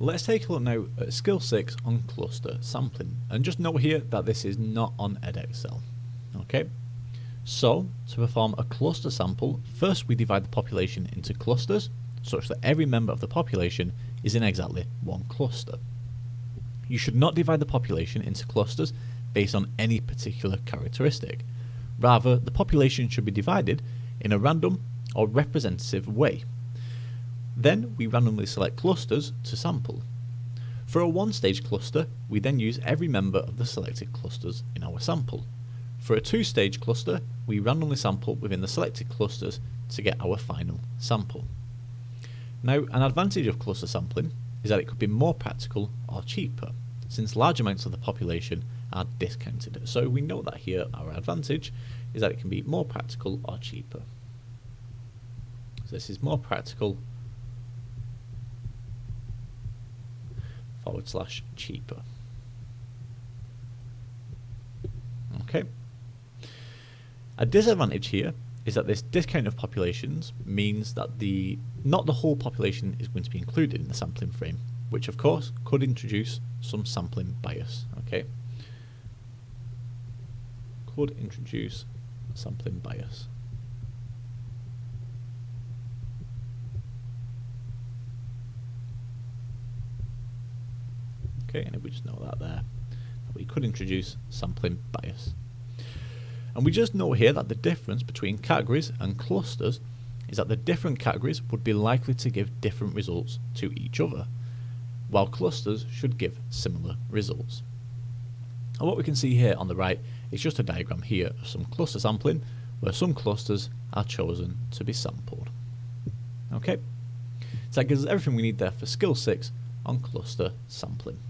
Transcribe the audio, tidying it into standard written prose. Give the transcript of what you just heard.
Let's take a look now at skill 6 on cluster sampling, and just note here that this is not on Edexcel. Okay, so to perform a cluster sample, first we divide the population into clusters such that every member of the population is in exactly one cluster. You should not divide the population into clusters based on any particular characteristic. Rather, the population should be divided in a random or representative way. Then we randomly select clusters to sample. For a one-stage cluster, we then use every member of the selected clusters in our sample. For a two-stage cluster, we randomly sample within the selected clusters to get our final sample. Now, an advantage of cluster sampling is that it could be more practical or cheaper, since large amounts of the population are discounted. So we know that here our advantage is that it can be more practical or cheaper. So this is more practical / cheaper. Okay. A disadvantage here is that this discount of populations means that not the whole population is going to be included in the sampling frame, which of course could introduce some sampling bias. Okay. Could introduce sampling bias. Okay, and if we just know that there, we could introduce sampling bias. And we just know here that the difference between categories and clusters is that the different categories would be likely to give different results to each other, while clusters should give similar results. And what we can see here on the right is just a diagram here of some cluster sampling, where some clusters are chosen to be sampled. Okay, so that gives us everything we need there for skill 6 on cluster sampling.